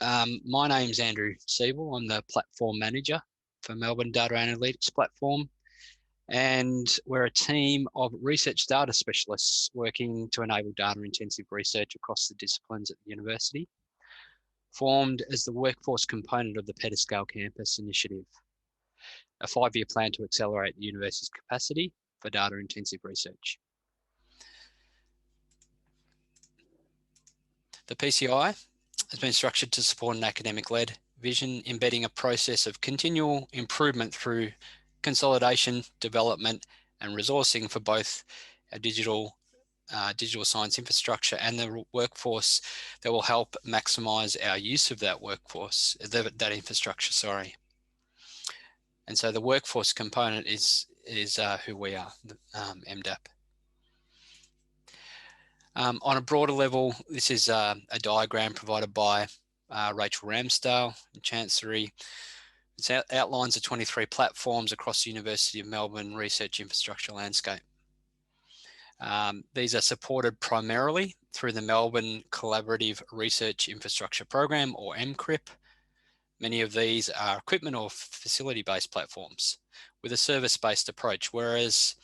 My name's Andrew Siebel. I'm the platform manager for Melbourne Data Analytics Platform, and we're a team of research data specialists working to enable data-intensive research across the disciplines at the university, formed as the workforce component of the Pedescale Campus Initiative, a 5-year plan to accelerate the university's capacity for data-intensive research. The PCI has been structured to support an academic-led vision, embedding a process of continual improvement through consolidation, development, and resourcing for both our digital science infrastructure and the workforce that will help maximize our use of that workforce, that infrastructure, sorry. And so the workforce component is who we are, MDAP. On a broader level, this is a diagram provided by Rachel Ramsdale in Chancery. It outlines the 23 platforms across the University of Melbourne research infrastructure landscape. These are supported primarily through the Melbourne Collaborative Research Infrastructure Program, or MCRIP. Many of these are equipment or facility-based platforms with a service-based approach, whereas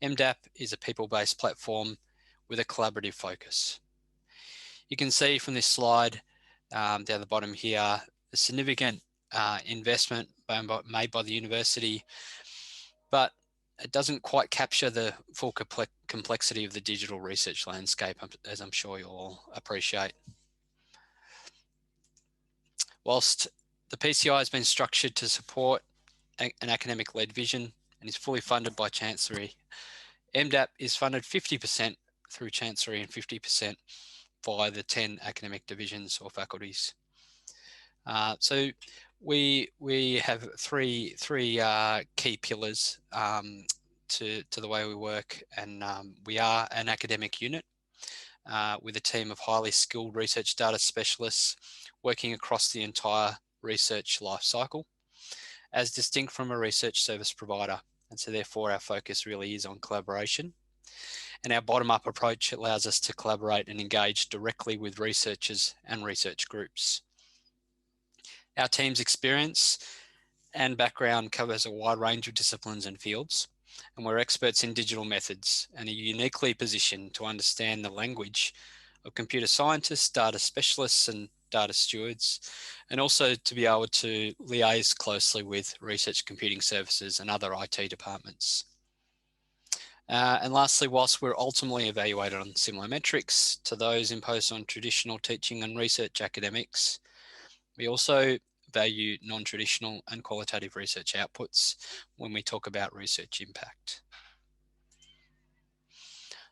MDAP is a people-based platform with a collaborative focus. You can see from this slide down the bottom here, the significant investment made by the university, but it doesn't quite capture the full complexity of the digital research landscape, as I'm sure you'll all appreciate. Whilst the PCI has been structured to support an academic-led vision and is fully funded by Chancery, MDAP is funded 50% through Chancery and 50% by the 10 academic divisions or faculties. So we have three key pillars to the way we work, and we are an academic unit with a team of highly skilled research data specialists working across the entire research life cycle, as distinct from a research service provider. And so therefore our focus really is on collaboration. And our bottom-up approach allows us to collaborate and engage directly with researchers and research groups. Our team's experience and background covers a wide range of disciplines and fields, and we're experts in digital methods and are uniquely positioned to understand the language of computer scientists, data specialists, and data stewards, and also to be able to liaise closely with research computing services and other IT departments. And lastly, whilst we're ultimately evaluated on similar metrics to those imposed on traditional teaching and research academics, we also value non-traditional and qualitative research outputs when we talk about research impact.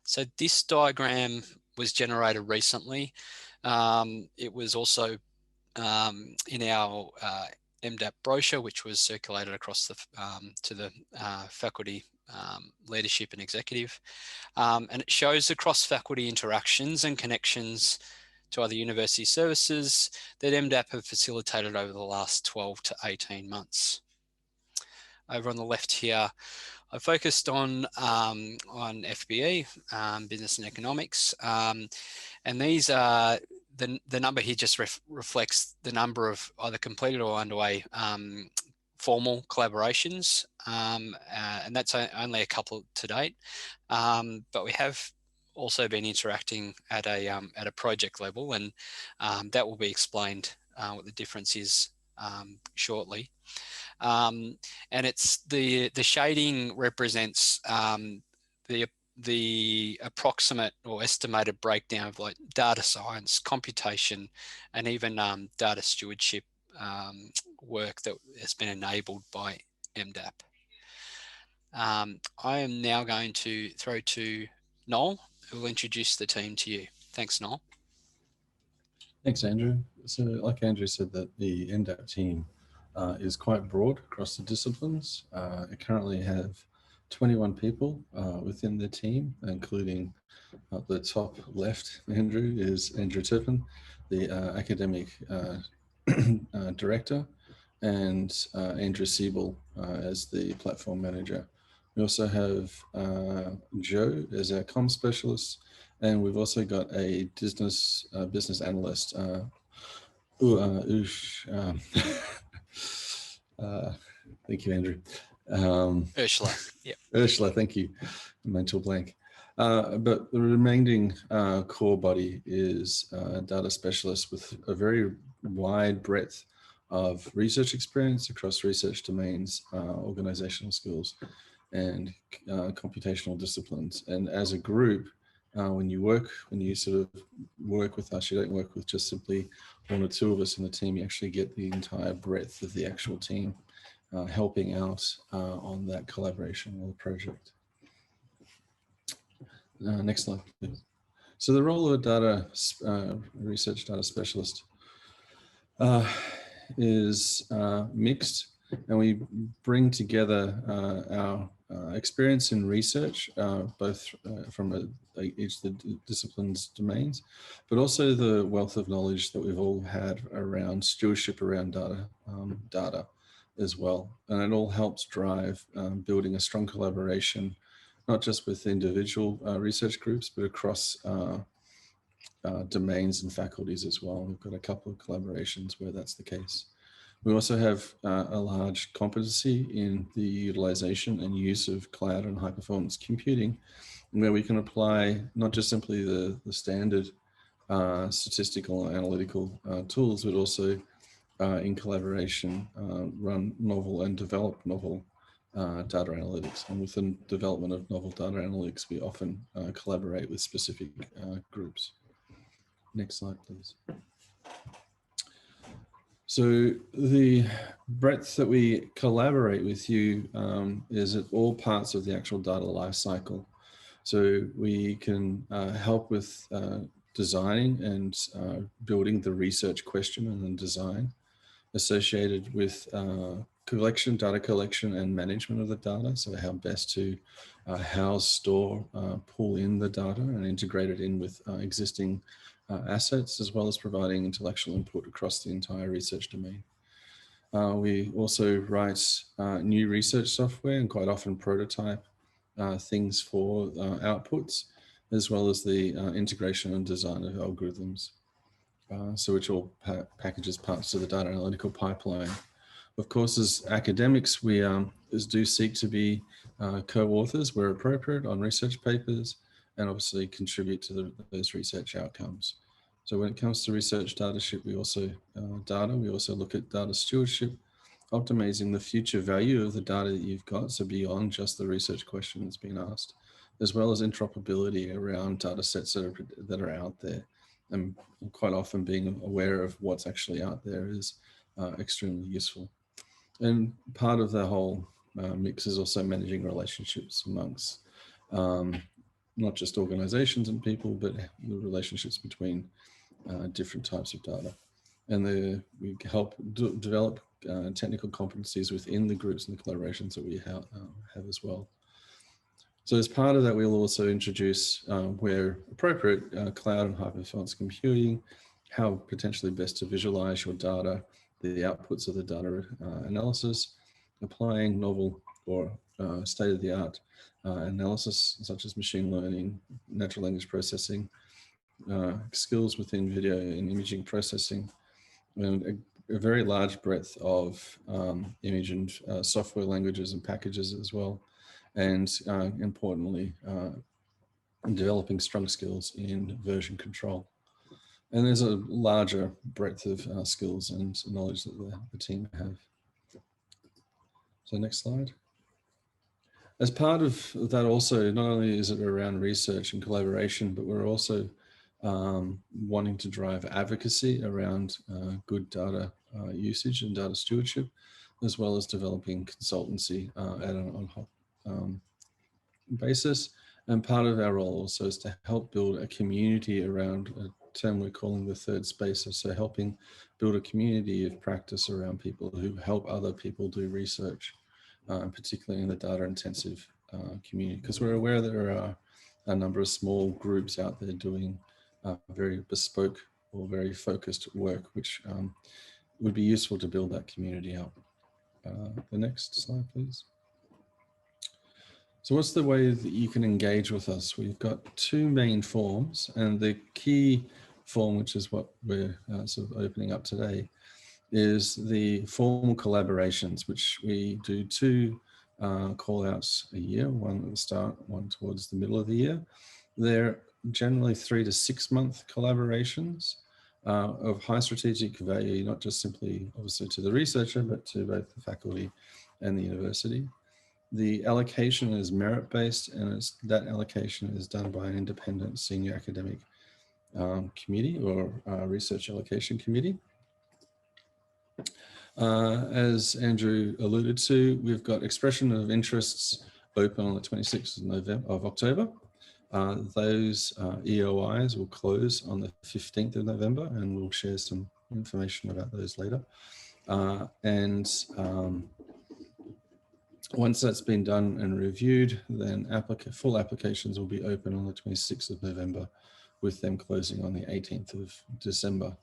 So this diagram was generated recently. It was also in our MDAP brochure, which was circulated across to the faculty leadership and executive. And it shows the cross-faculty interactions and connections to other university services that MDAP have facilitated over the last 12 to 18 months. Over on the left here, I focused on FBE, business and economics, and these are the number here just reflects the number of either completed or underway formal collaborations, and that's only a couple to date, but we have also been interacting at a project level, and that will be explained what the difference is shortly. And it's the shading represents the approximate or estimated breakdown of like data science, computation, and even data stewardship work that has been enabled by MDAP. I am now going to throw to Noel, who will introduce the team to you. Thanks, Noel. Thanks, Andrew. So like Andrew said, that the MDAP team is quite broad across the disciplines. I currently have 21 people within the team, including at the top left, Andrew, is Andrew Tippin, the academic director, and Andrew Siebel as the platform manager. We also have Joe as our comm specialist, and we've also got a business analyst, Oosh. Thank you, Andrew. Ursula. Yep. Ursula, thank you. Mental blank. But the remaining core body is data specialists with a very wide breadth of research experience across research domains, organizational skills, and computational disciplines. And as a group, when you sort of work with us, you don't work with just simply one or two of us in the team. You actually get the entire breadth of the actual team helping out on that collaboration or project. Next slide, please. So the role of a data research data specialist is mixed, and we bring together our experience in research, both from each of the disciplines domains, but also the wealth of knowledge that we've all had around stewardship around data as well. And it all helps drive building a strong collaboration, not just with individual research groups, but across domains and faculties as well. We've got a couple of collaborations where that's the case. We also have a large competency in the utilization and use of cloud and high performance computing, where we can apply not just simply the standard statistical and analytical tools, but also in collaboration run novel and develop novel data analytics. And with the development of novel data analytics, we often collaborate with specific groups. Next slide, please. So the breadth that we collaborate with you is at all parts of the actual data lifecycle. So we can help with designing and building the research question and then design associated with data collection and management of the data. So how best to house, store, pull in the data and integrate it in with existing assets, as well as providing intellectual input across the entire research domain. We also write new research software and quite often prototype things for outputs, as well as the integration and design of algorithms. So which all packages parts of the data analytical pipeline. Of course, as academics, we do seek to be co-authors where appropriate on research papers, and obviously contribute to those research outcomes. So when it comes to research we also look at data stewardship, optimizing the future value of the data that you've got, so beyond just the research question that's been asked, as well as interoperability around data sets that are out there. And quite often being aware of what's actually out there is extremely useful. And part of the whole mix is also managing relationships amongst not just organizations and people, but the relationships between different types of data. And we help develop technical competencies within the groups and the collaborations that we have as well. So as part of that, we'll also introduce, where appropriate, cloud and high performance computing, how potentially best to visualize your data, the outputs of the data analysis, applying novel or state-of-the-art analysis, such as machine learning, natural language processing, skills within video and imaging processing, and a very large breadth of image and software languages and packages as well. And importantly, developing strong skills in version control. And there's a larger breadth of skills and knowledge that the team have. So next slide. As part of that also, not only is it around research and collaboration, but we're also wanting to drive advocacy around good data usage and data stewardship, as well as developing consultancy at an on basis. And part of our role also is to help build a community around a term we're calling the third space. So helping build a community of practice around people who help other people do research, particularly in the data intensive community, because we're aware there are a number of small groups out there doing very bespoke or very focused work, which would be useful to build that community out. The next slide, please. So what's the way that you can engage with us? We've got two main forms, and the key form, which is what we're sort of opening up today, is the formal collaborations, which we do 2 call outs a year, one at the start, one towards the middle of the year. They're generally 3 to 6 month collaborations of high strategic value, not just simply obviously to the researcher, but to both the faculty and the university. The allocation is merit-based, and that allocation is done by an independent senior academic committee or research allocation committee. As Andrew alluded to, we've got expression of interests open on the 26th of October. Those EOIs will close on the 15th of November, and we'll share some information about those later. Once that's been done and reviewed, then full applications will be open on the 26th of November, with them closing on the 18th of December.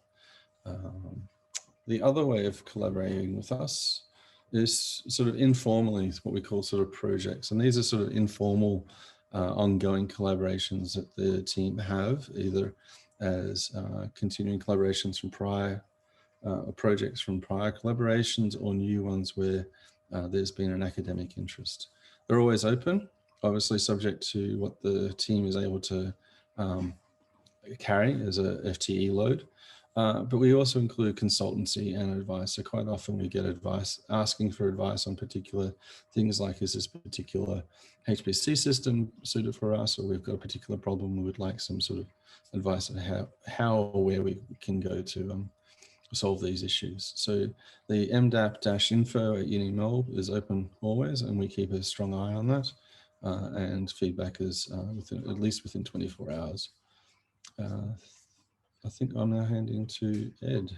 The other way of collaborating with us is sort of informally, what we call sort of projects. And these are sort of informal, ongoing collaborations that the team have, either as continuing collaborations from prior projects from prior collaborations, or new ones where there's been an academic interest. They're always open, obviously subject to what the team is able to carry as a FTE load. But we also include consultancy and advice. So quite often we get advice, asking for advice on particular things like, is this particular HPC system suited for us, or we've got a particular problem, we would like some sort of advice on how or where we can go to solve these issues. So the MDAP-info at UniMelb is open always, and we keep a strong eye on that. And feedback is at least within 24 hours. I think I'm now handing to Ed.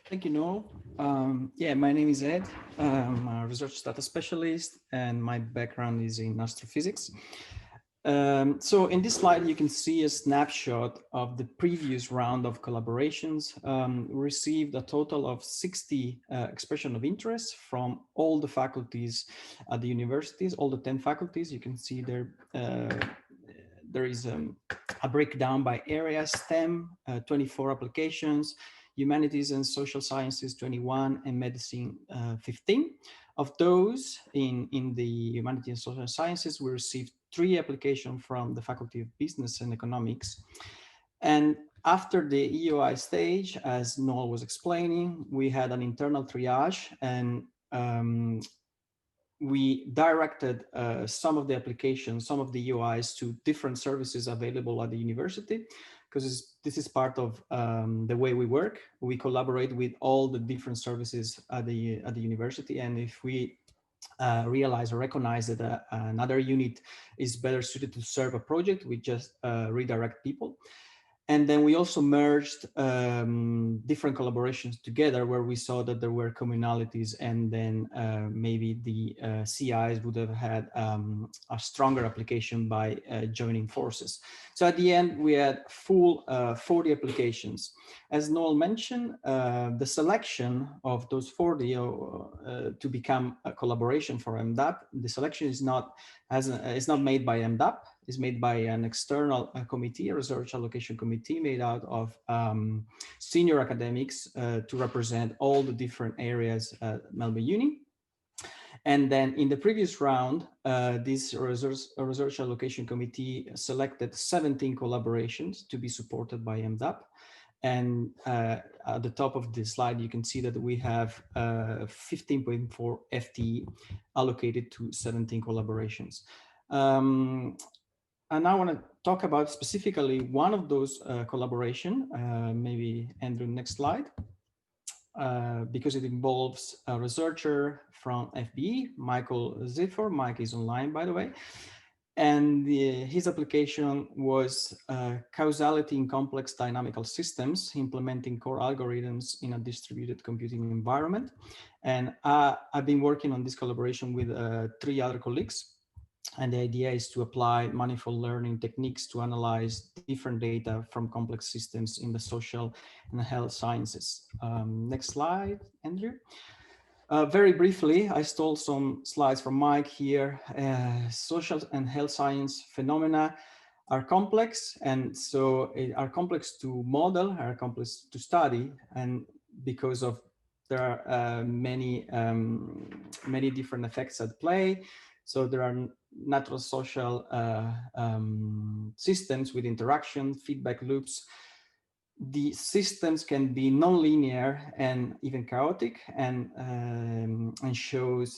Thank you, Noel. Yeah, my name is Ed. I'm a research data specialist, and my background is in astrophysics. So in this slide, you can see a snapshot of the previous round of collaborations. We received a total of 60 expression of interest from all the faculties at the universities, all the 10 faculties. You can see there is a breakdown by area: STEM, 24 applications, humanities and social sciences, 21, and medicine, 15. Of those in the humanities and social sciences, we received 3 applications from the Faculty of Business and Economics. And after the EOI stage, as Noel was explaining, we had an internal triage, and we directed some of the applications, some of the EOIs, to different services available at the university, because this is part of the way we work. We collaborate with all the different services at the university, and if we realize or recognize that another unit is better suited to serve a project, we just redirect people. And then we also merged different collaborations together, where we saw that there were commonalities, and then maybe the CIs would have had a stronger application by joining forces. So at the end, we had full 40 applications. As Noel mentioned, the selection of those 40 to become a collaboration for MDAP, the selection is not made by MDAP. Is made by an external committee, a research allocation committee made out of senior academics to represent all the different areas at Melbourne Uni. And then in the previous round, this research allocation committee selected 17 collaborations to be supported by MDAP. And at the top of the slide, you can see that we have 15.4 FTE allocated to 17 collaborations. And I want to talk about specifically one of those collaboration, maybe Andrew, next slide, because it involves a researcher from FBE, Michael Ziffer. Mike is online, by the way. And his application was causality in complex dynamical systems, implementing core algorithms in a distributed computing environment. And I've been working on this collaboration with 3 other colleagues. And the idea is to apply manifold learning techniques to analyze different data from complex systems in the social and health sciences. Next slide, Andrew. Very briefly, I stole some slides from Mike here. Social and health science phenomena are complex, and so are complex to model, are complex to study, and because of there are many different effects at play. So there are natural social systems with interaction, feedback loops. The systems can be non-linear and even chaotic, and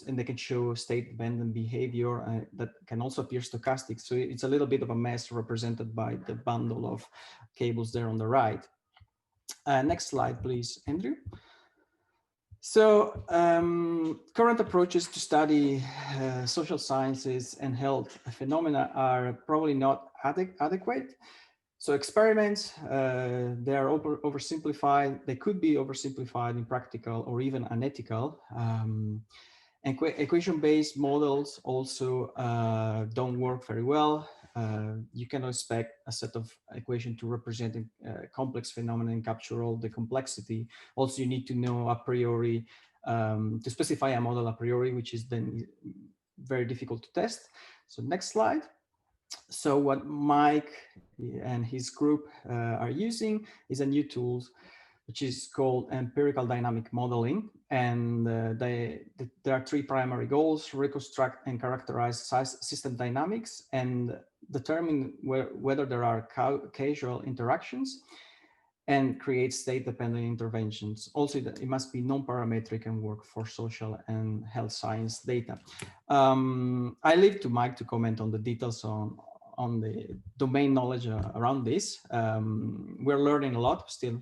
they can show state-dependent behavior that can also appear stochastic. So it's a little bit of a mess represented by the bundle of cables there on the right. Next slide, please, Andrew. So current approaches to study social sciences and health phenomena are probably not adequate. So experiments, they are oversimplified. They could be oversimplified, impractical, or even unethical. And equation-based models also don't work very well. You cannot expect a set of equation to represent a complex phenomenon and capture all the complexity. Also, you need to know a priori, to specify a model a priori, which is then very difficult to test. So next slide. So what Mike and his group are using is a new tool, which is called empirical dynamic modeling. And there are three primary goals: reconstruct and characterize system dynamics and determine whether there are causal interactions, and create state-dependent interventions. Also, it must be non-parametric and work for social and health science data. I leave to Mike to comment on the details on the domain knowledge around this. We're learning a lot still.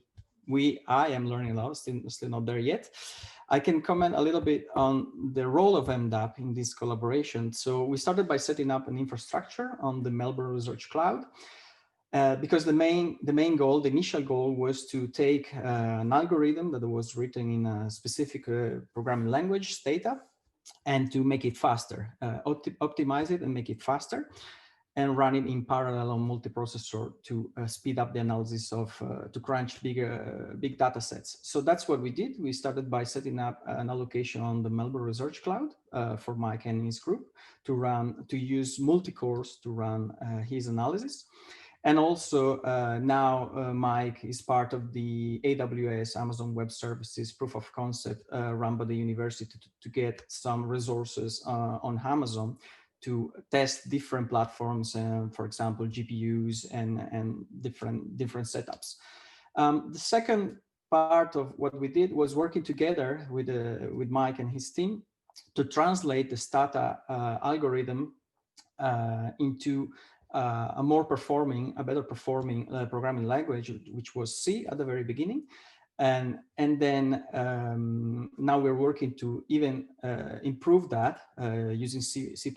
I am learning a lot, still not there yet. I can comment a little bit on the role of MDAP in this collaboration. So we started by setting up an infrastructure on the Melbourne Research Cloud. Because the initial goal was to take an algorithm that was written in a specific programming language, Stata, and to make it faster, optimize it and make it faster, and run it in parallel on multiprocessor to speed up the analysis to crunch big data sets. So that's what we did. We started by setting up an allocation on the Melbourne Research Cloud for Mike and his group to use multi-cores to run his analysis. And also now Mike is part of the AWS, Amazon Web Services proof of concept run by the university to get some resources on Amazon to test different platforms, for example, GPUs and different setups. The second part of what we did was working together with Mike and his team to translate the Stata algorithm into a better performing programming language, which was C at the very beginning. And then now we're working to even improve that using C++,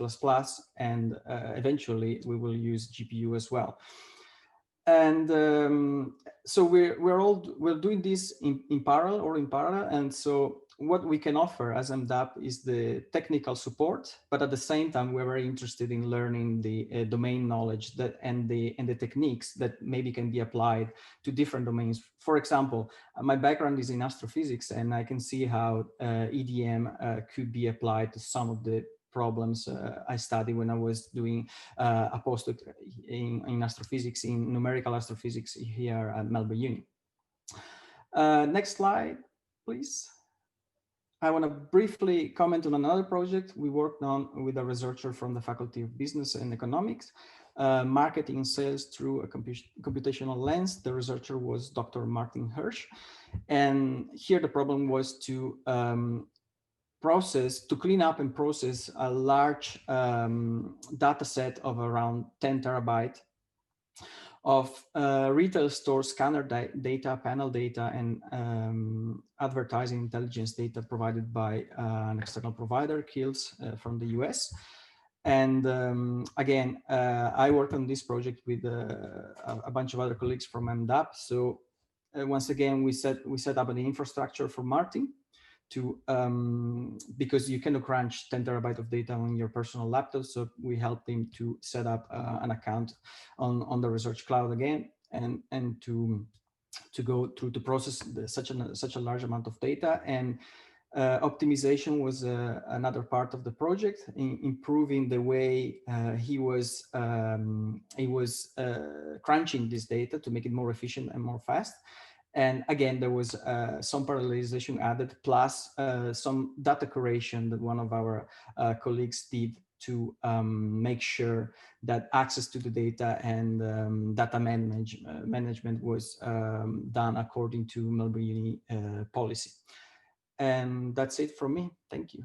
and eventually we will use GPU as well. And so we're doing this in parallel. And so what we can offer as MDAP is the technical support, but at the same time, we're very interested in learning the domain knowledge and the techniques that maybe can be applied to different domains. For example, my background is in astrophysics, and I can see how EDM could be applied to some of the problems I studied when I was doing a postdoc in astrophysics, in numerical astrophysics here at Melbourne Uni. Next slide, please. I want to briefly comment on another project we worked on with a researcher from the Faculty of Business and Economics, marketing sales through a computational lens. The researcher was Dr. Martin Hirsch. And here the problem was to clean up and process a large data set of around 10 terabytes of retail store scanner data, panel data, and advertising intelligence data provided by an external provider, Kills, from the US. And again, I worked on this project with a bunch of other colleagues from MDAP. So once again, we set up an infrastructure for Martin because you cannot crunch 10 terabytes of data on your personal laptop. So we helped him to set up an account on the Research Cloud again, and to go through to process such a large amount of data. And Optimization was another part of the project, improving the way he was crunching this data to make it more efficient and more fast. And again, there was some parallelization added, plus some data curation that one of our colleagues did to make sure that access to the data and data management was done according to Melbourne Uni policy. And that's it from me. Thank you.